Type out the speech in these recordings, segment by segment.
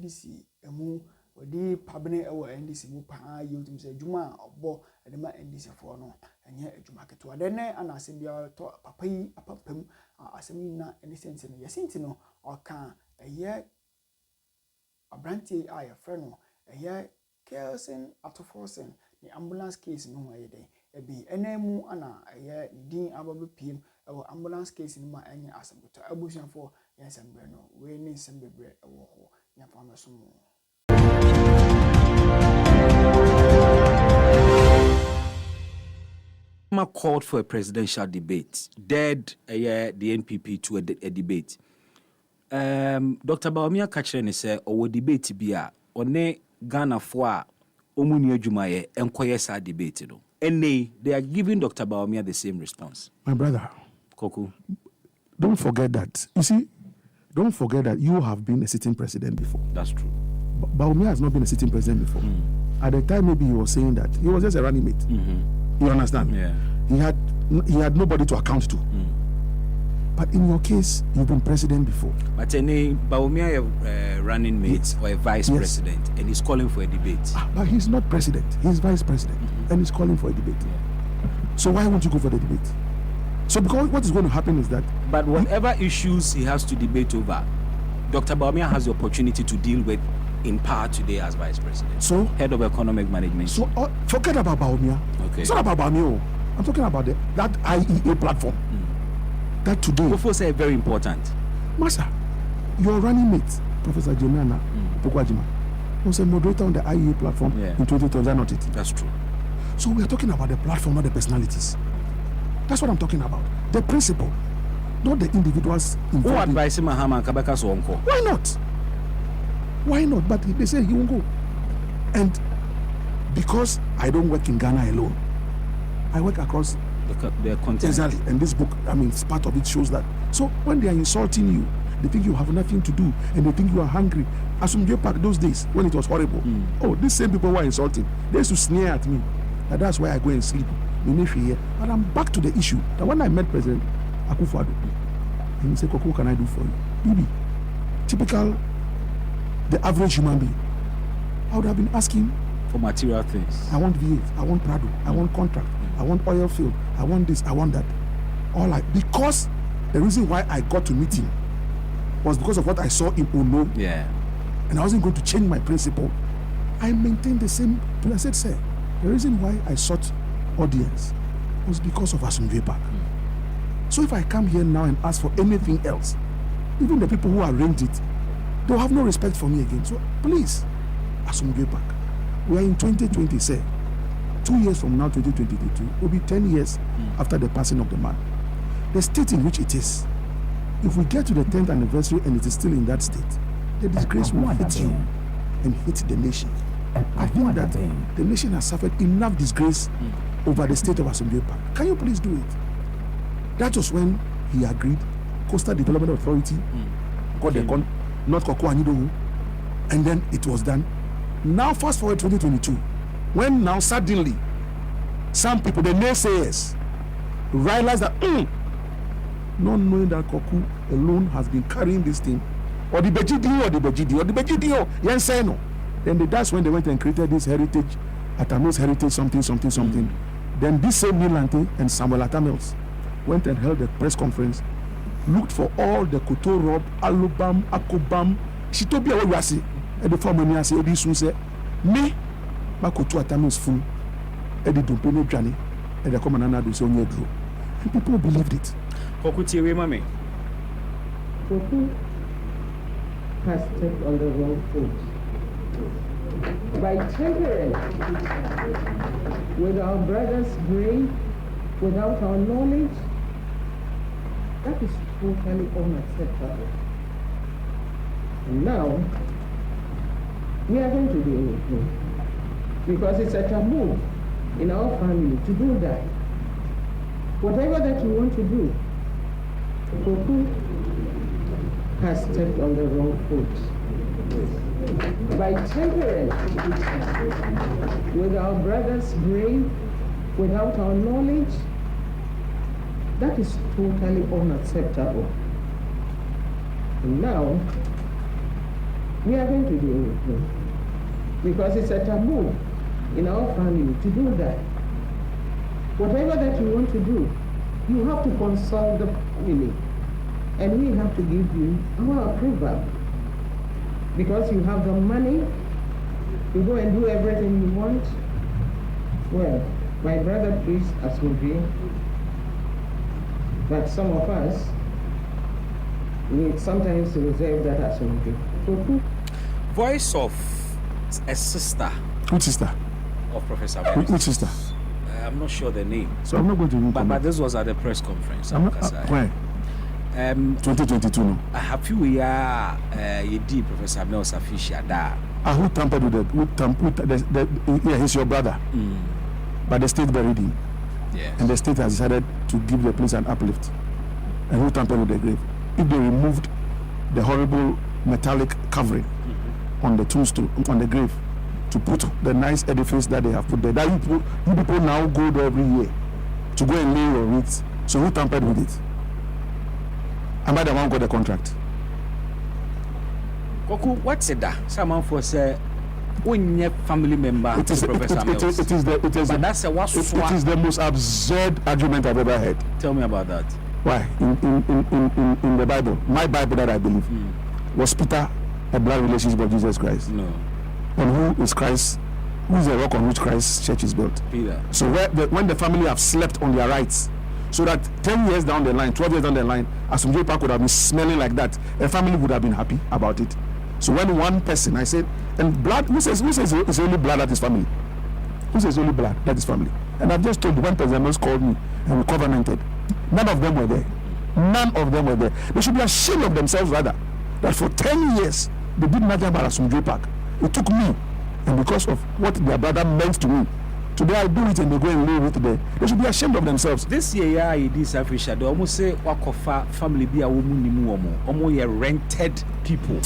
NDC emu odi pabne ewo NDC mu pa yim say adwuma obo edema NDC for no enye adwuma keto de ne anase bia to papa yi apapam asemi na any sense no yesinti no oka eye abranti aye frɛ no eye Kelson Atoforsen the ambulance case no ayede ebi enemu ana eye din ababe piem ewo ambulance case no ma enye asabuta abusuafo yensembre no we ni sembebre ewo ho nyafa mesomo called for a presidential debate. Dared the NPP to a debate. Dr. Bawumia Kachere say or debate bia one Ghana for omuni adwumaye enkoye sa debate no. And they are giving Dr. Bawumia the same response. My brother, Koku, don't forget that. You see, don't forget that you have been a sitting president before. That's true. Bawumia has not been a sitting president before. At the time, maybe he was saying that he was just a running mate. You understand? Yeah. He had nobody to account to. But in your case, you've been president before. But any Bawumia running mate or a vice president, and he's calling for a debate. But he's not president; he's vice president, and he's calling for a debate. So why won't you go for the debate? So because what is going to happen is that. But whatever issues he has to debate over, Dr. Bawumia has the opportunity to deal with in power today as vice president. So head of economic management. So forget about Bawumia. Okay. It's not about Bawumia. I'm talking about that IEA platform. That today. Before say very important. Master, your running mate, Professor Jenana Pokwajima, was a moderator on the IEA platform in 2012. Not it. That's true. So we are talking about the platform, not the personalities. That's what I'm talking about. The principle, not the individuals involved. Who advise Mahama and Kabaka so uncle? Why not? Why not? But they say he won't go. And because I don't work in Ghana alone, I work across the continent. Exactly. And this book, it's part of it shows that. So when they are insulting you, they think you have nothing to do and they think you are hungry. Asumdue Park those days when it was horrible. Oh, these same people were insulting. They used to sneer at me. And that's why I go and sleep. But I'm back to the issue that when I met President Akufo-Addo, and he said, Koko, what can I do for you? Bibi, typical, the average human being, I would have been asking for material things. I want V8, I want Prado, I want contract, I want oil field, I want this, I want that. Because the reason why I got to meet him was because of what I saw in Uno. Yeah. And I wasn't going to change my principle. I maintained the same. I said, sir, the reason why I sought audience was because of Atubiga Park. So if I come here now and ask for anything else, even the people who arranged it, they'll have no respect for me again. So please, Atubiga Park. We are in 2020, sir. 2 years from now, 2022, will be 10 years after the passing of the man. The state in which it is, if we get to the 10th anniversary and it is still in that state, the disgrace will hit you and hit the nation. I think that the nation has suffered enough disgrace over the state of Atubiga Park. Can you please do it? That was when he agreed. Coastal Development Authority got the North Koko Anidowu, and then it was done. Now fast forward 2022, when now suddenly some people, the naysayers, realize that not knowing that Koku alone has been carrying this thing, or the Bejidi, then that's when they went and created this heritage, Atamo's heritage, something. Then this same Milante and Samuel Atamels went and held a press conference, looked for all the Koto Rob, Alubam, Akobam, Shitobia Wasi, and the former Niasi Edi Sunse, me, Makoto Atamels full, Edi Dumpene Jani, and the common Anadu Sonye Drew. And people believed it. Kokuti Mami. Koku has stepped on the wrong foot. By tampering with our brother's brain, without our knowledge, that is totally unacceptable. And now, we are going to do anything. Because it's a taboo in our family to do that. Whatever that you want to do, Koku has stepped on the wrong foot. By tampering with our brother's brain, without our knowledge, that is totally unacceptable. And now, we are going to deal with him. Because it's a taboo in our family to do that. Whatever that you want to do, you have to consult the family. And we have to give you our approval. Because you have the money to go and do everything you want. Well, my brother preached Atubiga, but some of us, we sometimes reserve that Atubiga. So, Voice of a sister. Which sister? Of Professor Which sister? I'm not sure the name. So I'm not going to but this was at the press conference. I'm not, where? 2022 no. I have few you did Professor Abner Safisha da. Who tampered with yeah, he's your brother. But the state buried him. Yes. And the state has decided to give the place an uplift. And who tampered with the grave? If they removed the horrible metallic covering on the tombstone, on the grave, to put the nice edifice that they have put there, that you people now go there every year to go and lay your wreaths. So who tampered with it? Am I the one who got the contract? Koku, what's it that? Someone for say, when your family member it is Professor it is but that's a what it is the most absurd argument I've ever heard. Tell me about that. Why? In the Bible, my Bible that I believe, was Peter a blood relationship of Jesus Christ? No. And who is Christ? Who is the rock on which Christ's church is built? Peter. So when the family have slept on their rights, so that 10 years down the line, 12 years down the line, Asubiga Park would have been smelling like that, a family would have been happy about it. So when one person, I said, and blood, who says it's only blood that is family? Who says only blood that is family? And I've just told you, one person else called me and we covenanted. None of them were there. None of them were there. They should be ashamed of themselves rather, that for 10 years, they did nothing about Asubiga Park. It took me, and because of what their brother meant to me, today I do it and they go and live it there. They should be ashamed of themselves. This year, this Africa, they almost say Wakofa family be a woman, almost rented people.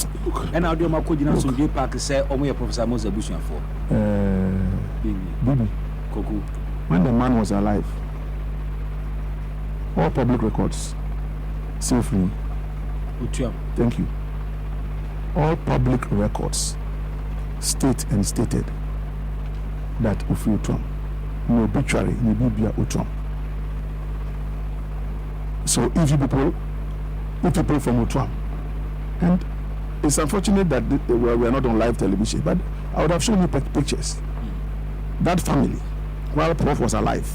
And now, the Makojina Asubiga Park say, almost Professor Moses Bush for. Bibi, Koku. when the man was alive, all public records, still free. Thank you. All public records state and stated that Ofri Trump, no obituary, no Bibia Trump. So if people from Trump, and it's unfortunate that we are not on live television, but I would have shown you pictures. That family, while Prof was alive,